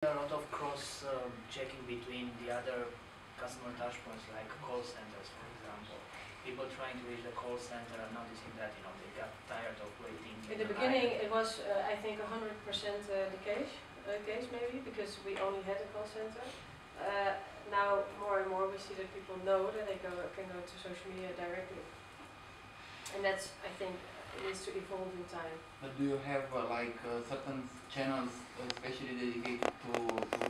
A lot of cross checking between the other customer touchpoints, like call centers, for example. People trying to reach the call center and noticing that they got tired of waiting. In the beginning, it was I think 100% the case maybe, because we only had a call center. Now more and more we see that people know that they can go to social media directly, and that's, I think, it needs to evolve in time. But do you have certain channels especially dedicated to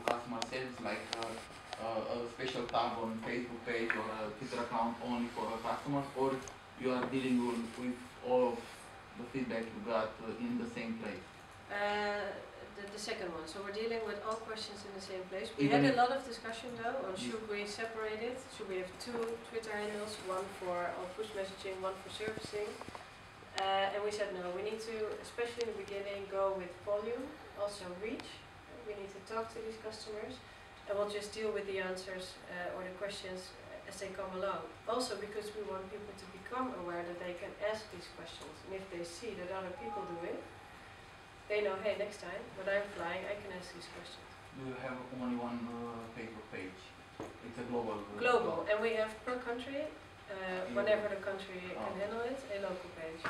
customer service, like a special tab on Facebook page or a Twitter account only for customers, or you are dealing with all of the feedback you got in the same place? The second one. So we're dealing with all questions in the same place. We had a lot of discussion though on should we separate it? Should we have two Twitter handles, one for all push messaging, one for servicing? And we said no, we need to, especially in the beginning, go with volume, also reach. We need to talk to these customers, and we'll just deal with the answers or the questions as they come along. Also because we want people to become aware that they can ask these questions, and if they see that other people do it, they know, hey, next time when I'm flying, I can ask these questions. Do you have only one Facebook page? It's a global. Global, and we have per country, whenever the country can handle it, a local page.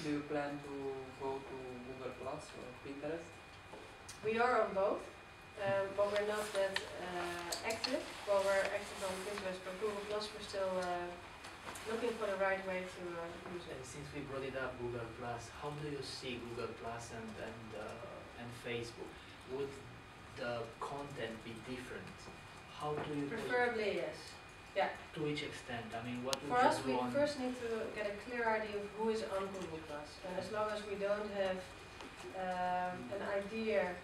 Do you plan to go to Google Plus or Pinterest? We are on both, but we're not that active. Well, we're active on Pinterest, but Google Plus we're still looking for the right way to use it. And since we brought it up, Google Plus, how do you see Google Plus and Facebook? Would the content be different? How do you? Preferably, yes. Yeah. To which extent? I mean, what would for us, you we want? first need to get a clear idea of who is on Google Plus, and as long as we don't have an idea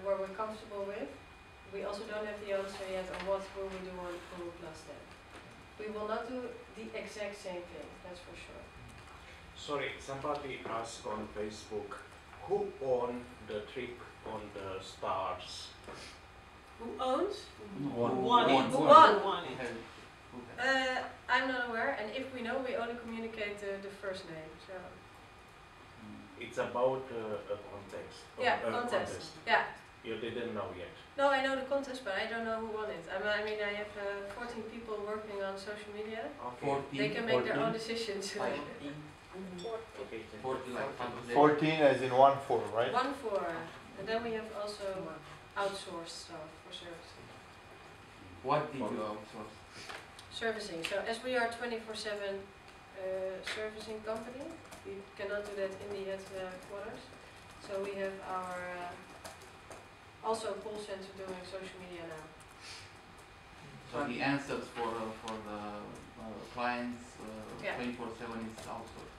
where we're comfortable with, we also don't have the answer yet on what will we do on Google Plus then. We will not do the exact same thing, that's for sure. Sorry, somebody asked on Facebook, who owned the trip on the stars? Who owns? One. I'm not aware, and if we know, we only communicate the first name. So. It's about a contest. Yeah, contest. Yeah. You didn't know yet. No, I know the contest, but I don't know who won it. I mean, I have 14 people working on social media. Okay. They can make their own decisions. 14 as in 1-4, right? 1-4, and then we have also outsourced stuff for servicing. What did you outsource? Servicing. So as we are 24/7 servicing company, we cannot do that in the headquarters. So we have our also call center doing social media now. So the answers for the clients 24/7 is outsourced.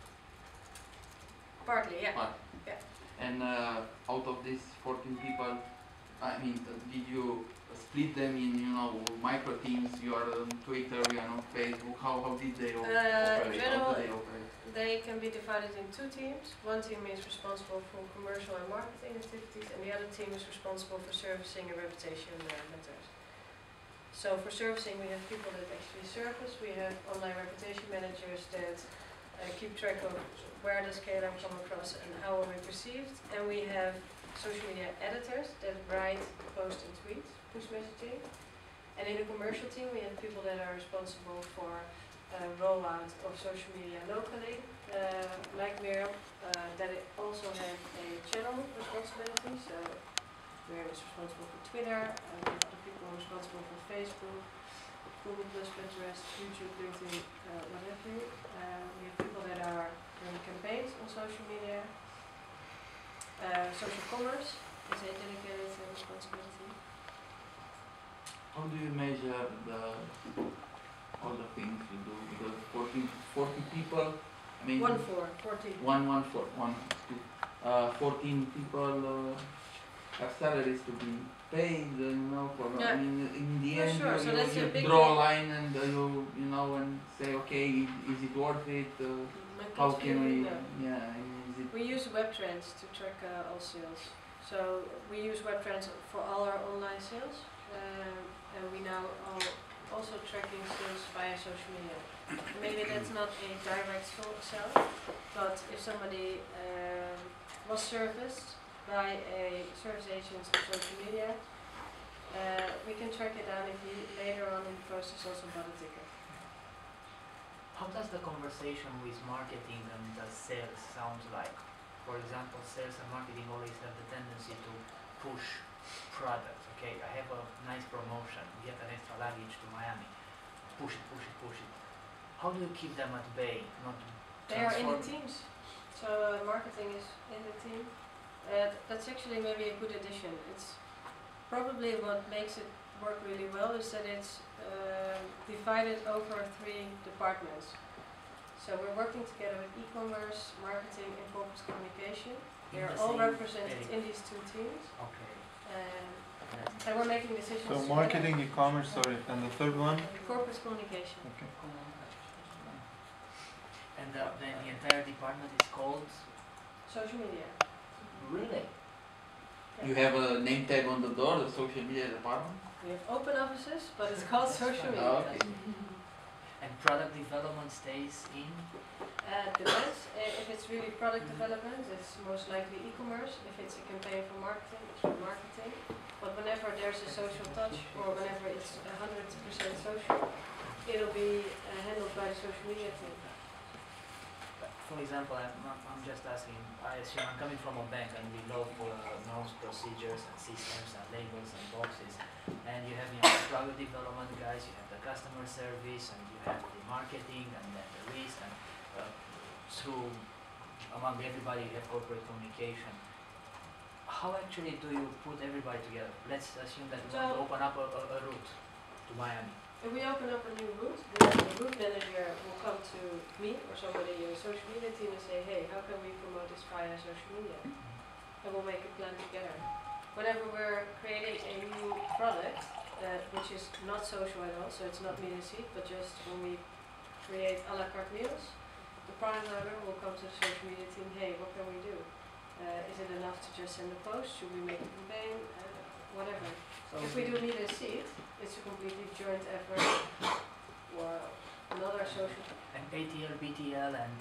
Partly, yeah. Yeah. And out of these 14 people, I mean, did you split them in, micro teams? You are on Twitter, you are on Facebook. How did they operate? In general, they can be divided in two teams. One team is responsible for commercial and marketing activities, and the other team is responsible for servicing and reputation matters. So for servicing, we have people that actually service. We have online reputation managers that keep track of where does KLM come across and how are we perceived. And we have social media editors that write, post and tweet, push messaging. And in the commercial team, we have people that are responsible for rollout of social media locally, like Miriam, that also have a channel responsibility. So Miriam is responsible for Twitter, we have other people responsible for Facebook, Google Plus, Pinterest, YouTube, LinkedIn, what have you. We have people that are running campaigns on social media. Social commerce is a dedicated responsibility. How do you measure all the things you do? Because 40 people, I mean... 14. 14 people have salaries to be paid, I mean, in the end, sure. you draw a line and and say, okay, is it worth it? How can we, We use WebTrends to track all sales. So we use WebTrends for all our online sales, and we now are also tracking sales via social media. Maybe that's not a direct sell, but if somebody was serviced by a service agent on social media, track it down if he later on in the process also bought a ticket. How does the conversation with marketing and the sales sound like? For example, sales and marketing always have the tendency to push products. Okay, I have a nice promotion, get an extra luggage to Miami. Push it, push it, push it. How do you keep them at bay? Not to They are in the transform- teams, so marketing is in the team. That's actually maybe a good addition. It's probably what makes it work really well is that it's divided over 3 departments. So we're working together with e-commerce, marketing and corporate communication. In They're the all same represented area. in these 2 teams. Okay. And we're making decisions So together. marketing, e-commerce, sorry, and the third one? Corporate communication. Okay. And then the entire department is called. Social media. Really? You have a name tag on the door, the social media department? We have open offices, but it's called social media. Oh, okay. And product development stays in. Depends. If it's really product development, it's most likely e-commerce. If it's a campaign for marketing, it's for marketing. But whenever there's a social touch, or whenever it's 100% social, it'll be handled by the social media team. For example, I'm just asking, I assume I'm coming from a bank and we know norms, procedures and systems and labels and boxes. And you have the product development guys, you have the customer service, and you have the marketing, and then the risk, and through, among everybody, you have corporate communication. How actually do you put everybody together? Let's assume that we want to open up a route to Miami. If we open up a new route, then the route manager will come to me or somebody in the social media team and say, hey, how can we promote this via social media? And we'll make a plan together. Whenever we're creating a new product, which is not social at all, so it's not meat and seed, but just when we create a la carte meals, the product owner will come to the social media team, hey, what can we do? Is it enough to just send a post? Should we make a campaign? Whatever. So If we do meat and seed, it's a completely joint effort or another social. And ATL, BTL, and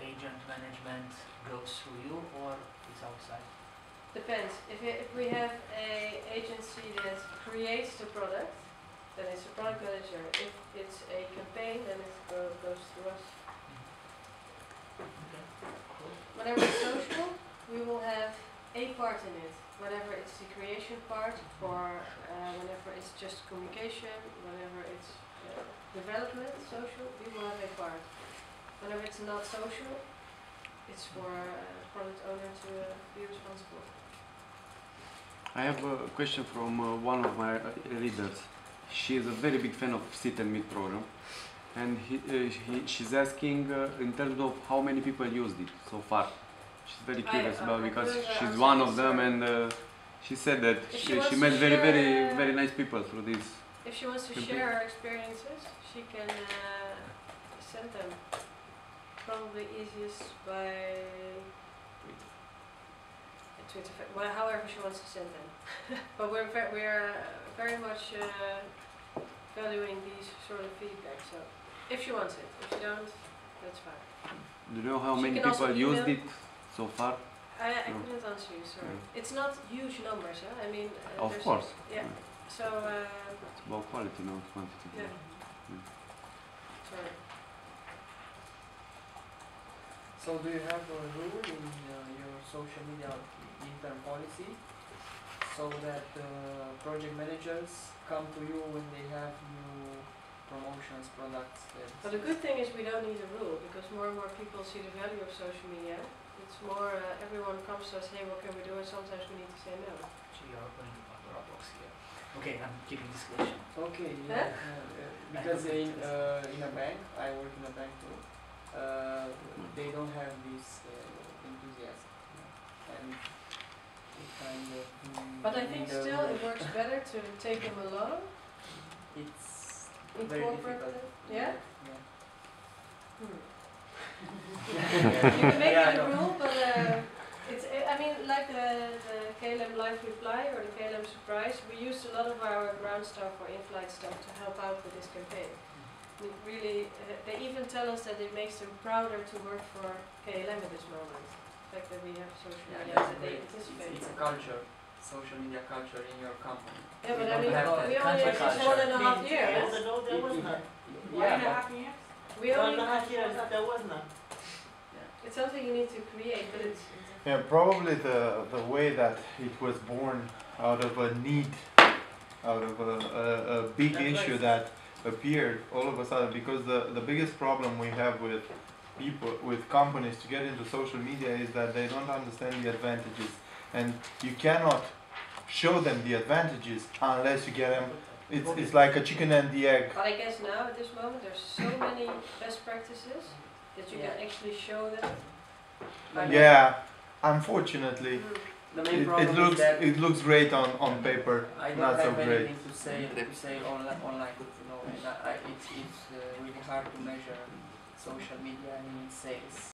agent management goes through you, or it's outside? Depends. If we have a agency that creates the product, then it's a product manager. If it's a campaign, then it goes through us. Okay, cool. Whenever it's social, we will have a part in it. Whenever it's the creation part, or whenever it's just communication, whenever it's development, social, we will have a part. Whenever it's not social, it's for product owner to be responsible. I have a question from one of my readers. She is a very big fan of Sit and Meet program, and she's asking in terms of how many people used it so far. She's very curious about because she's one of them, and she said that she met very nice people through this. If she wants to campaign. share her experiences, she can send them. Probably easiest by Twitter, well, however she wants to send them. But we're very much valuing these sort of feedback. So if she wants it, if she don't, that's fine. Do you know how She many can also people used email. it so far? I No. couldn't answer you, sorry. Yeah. It's not huge numbers, huh? I mean, Of there's- course. Yeah. So, It's about quality, not quantity. yeah. Sorry. So do you have a rule in your social media intern policy so that project managers come to you when they have new promotions, products? But the good thing is we don't need a rule because more and more people see the value of social media. It's more, everyone comes to us, hey, what can we do? And sometimes we need to say no. So you're opening a Dropbox here. Okay, I'm keeping this question. Okay, Huh? because in a bank, I work in a bank too, they don't have this enthusiasm. And it kind of... But I think still it works better to take them along, It's very incorporate difficult. them. Yeah? Yeah. Hmm. You can make Yeah, I it a know. rule, but it's, I mean, like the KLM Live Reply or the KLM Surprise, we used a lot of our ground staff or in-flight staff to help out with this campaign. We really, they even tell us that it makes them prouder to work for KLM at this moment. The fact that we have social media that they anticipate. It's a culture. social media culture in your company? Yeah, but We I don't mean, have that. we only Country have culture. 1.5 years. Years ago there was none. Yeah, 1.5 years? We 1.5 only, years there was none. it's something you need to create, but it's, Yeah, probably the way that it was born out of a need, out of a big That's issue right. that appeared all of a sudden, because the biggest problem we have with people, with companies to get into social media is that they don't understand the advantages, and you cannot show them the advantages unless you get them. It's like a chicken and the egg. but I guess now at this moment there's so many best practices that you can actually show them. Yeah, unfortunately, Mm. The main problem is that it looks great on paper, I don't not so have great. anything to say online, you know, and it's really hard to measure social media in sales.